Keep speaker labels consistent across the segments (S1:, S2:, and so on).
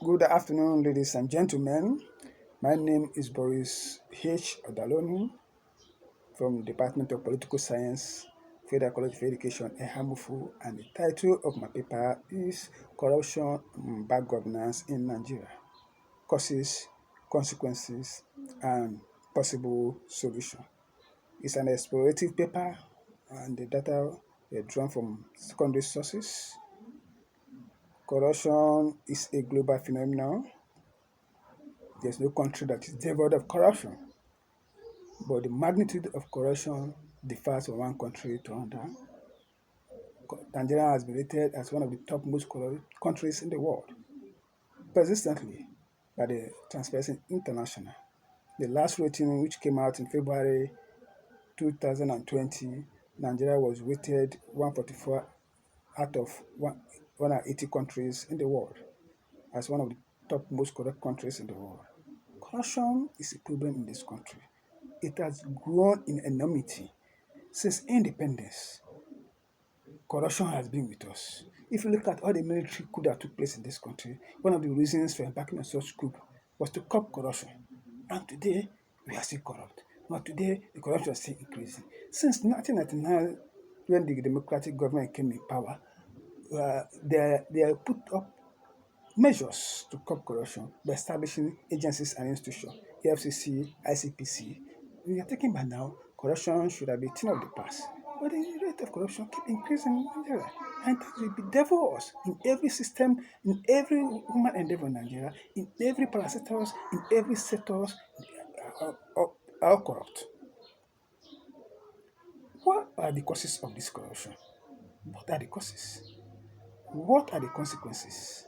S1: Good afternoon, ladies and gentlemen. My name is Boris H. Odalonu from Department of Political Science, Federal College of Education, Ehamufu, and the title of my paper is Corruption and Bad Governance in Nigeria: Causes, Consequences, and Possible Solution. It's an explorative paper, and the data were drawn from secondary sources. Corruption is a global phenomenon. There's no country that is devoid of corruption, but the magnitude of corruption differs from one country to another. Nigeria has been rated as one of the top most corrupt countries in the world, persistently, by the Transparency International. The last rating, which came out in February 2020, Nigeria was rated 144 out of 180 countries in the world as one of the top most corrupt countries in the world. Corruption is a problem in this country. It has grown in enormity since independence. Corruption has been with us. If you look at all the military coup that took place in this country, one of the reasons for embarking on such coup was to curb corruption. And today, we are still corrupt. But today, the corruption is still increasing. Since 1999, when the democratic government came in power, they put up measures to curb corruption by establishing agencies and institutions, EFCC, ICPC. We are thinking by now, corruption should have been a thing of the past. But the rate of corruption keep increasing in Nigeria. And it will bedevil us in every system, in every human endeavor in Nigeria, in every parasectors, in every sectors, are corrupt. What are the causes of this corruption? What are the causes? What are the consequences?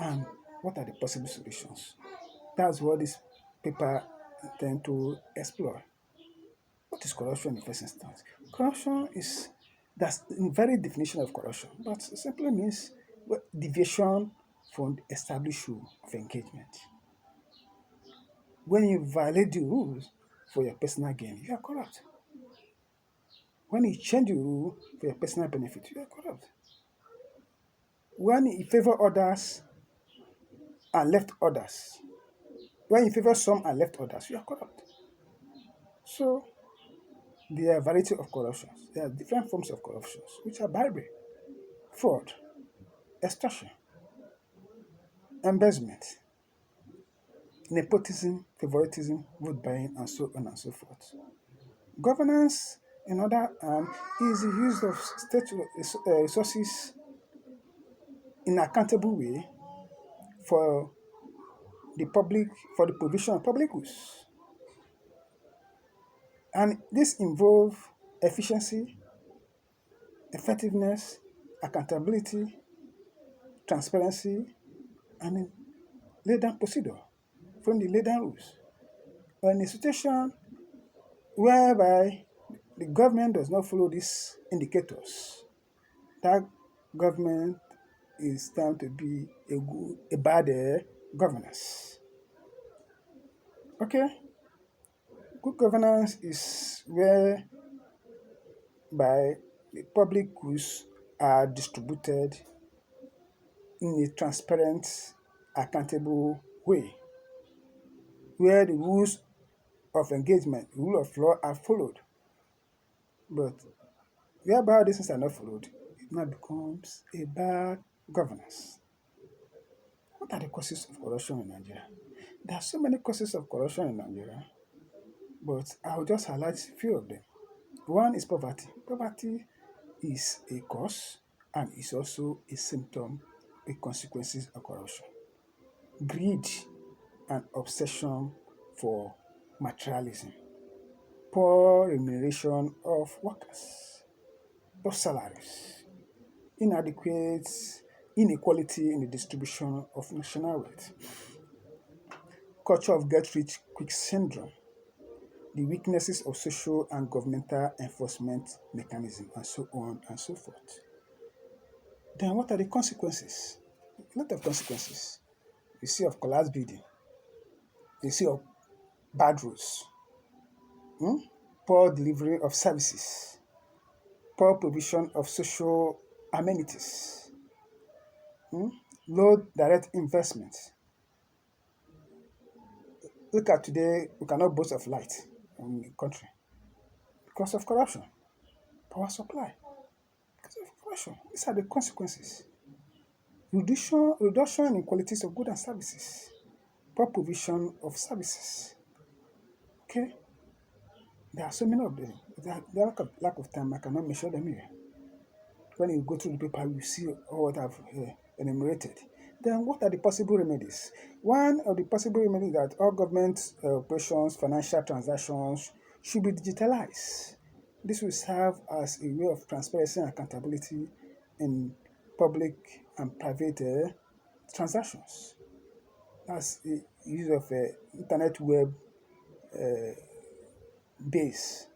S1: And what are the possible solutions? That's what this paper intends to explore. What is corruption in the first instance? Corruption is that's the very definition of corruption, but it simply means deviation from the established rule of engagement. When you violate the rules for your personal gain, you are corrupt. When you change the rule for your personal benefit, you are corrupt. When you favor others and left others, when you favor some and left others, you are corrupt. So there are a variety of corruptions. There are different forms of corruptions, which are bribery, fraud, extortion, embezzlement, nepotism, favoritism, vote buying, and so on and so forth. Governance, in other hand, is the use of state resources in an accountable way for the public, for the provision of public goods. And this involves efficiency, effectiveness, accountability, transparency, and lay down procedure from the lay down rules. Or in a situation whereby the government does not follow these indicators, that government is found to be a bad governance. Okay, good governance is whereby the public goods are distributed in a transparent, accountable way, where the rules of engagement, the rule of law are followed. But whereby these things are not followed, it now becomes a bad governance. What are the causes of corruption in Nigeria? There are so many causes of corruption in Nigeria, but I'll just highlight a few of them. One is poverty. Poverty is a cause and is also a symptom, a consequences of corruption. Greed and obsession for materialism. Poor remuneration of workers. Poor salaries. Inadequate inequality in the distribution of national wealth. Culture of get-rich-quick syndrome. The weaknesses of social and governmental enforcement mechanism, and so on and so forth. Then what are the consequences? A lot of consequences. You see of collapse building. You see of bad roads, poor delivery of services, poor provision of social amenities, low direct investment. Look at today, we cannot boast of light in the country because of corruption. Power supply because of corruption. These are the consequences. Reduction in qualities of goods and services. Poor provision of services. Okay, there are so many of them. There lack of time, I cannot mention them here. When you go through the paper, you see all what I've enumerated. Then what are the possible remedies? One of the possible remedies that all government operations, financial transactions should be digitalized. This will serve as a way of transparency and accountability in public and private transactions. That's the use of internet web base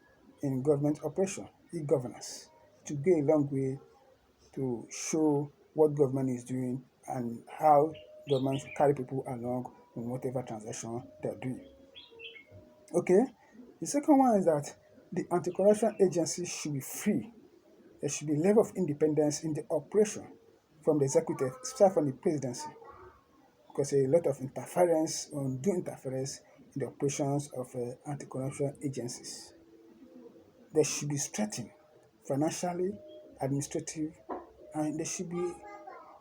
S1: in government operation, e-governance, to go a long way to show what government is doing and how government carry people along in whatever transaction they're doing. Okay, the second one is that the anti-corruption agency should be free. There should be a level of independence in the operation from the executive, especially from the presidency, because a lot of interference, undue interference in the operations of anti-corruption agencies. They should be strengthened financially, administrative, and there should be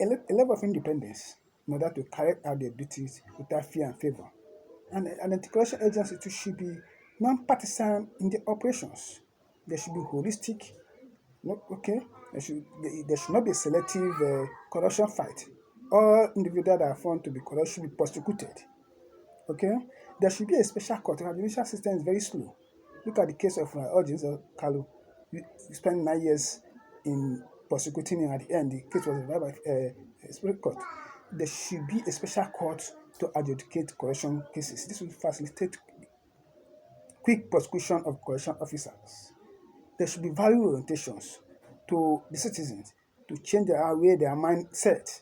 S1: a level of independence in order to carry out their duties without fear and favor. And an anti-corruption agency too should be non-partisan in the operations. They should be holistic. No, okay, there should not be a selective corruption fight. All individuals that are found to be corrupt should be prosecuted. Okay, there should be a special court. Our judicial system is very slow. Look at the case of Ojo Kalu. He spent 9 years in prosecuting him. At the end, the case was reviewed by a Supreme Court. There should be a special court to adjudicate corruption cases. This will facilitate quick prosecution of corruption officers. There should be value orientations to the citizens to change their way, their mindset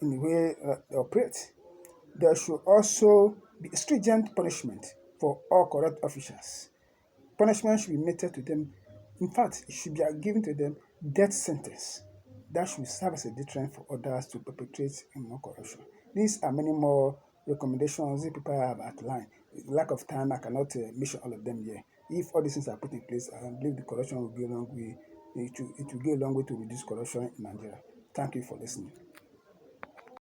S1: in the way they operate. There should also be stringent punishment for all corrupt officials. Punishment should be meted to them. In fact, it should be given to them death sentence. That should serve as a deterrent for others to perpetrate more corruption. These are many more recommendations that people have outlined. With lack of time, I cannot mention all of them here. If all these things are put in place, I believe the corruption will go a long way. It will go a long way to reduce corruption in Nigeria. Thank you for listening.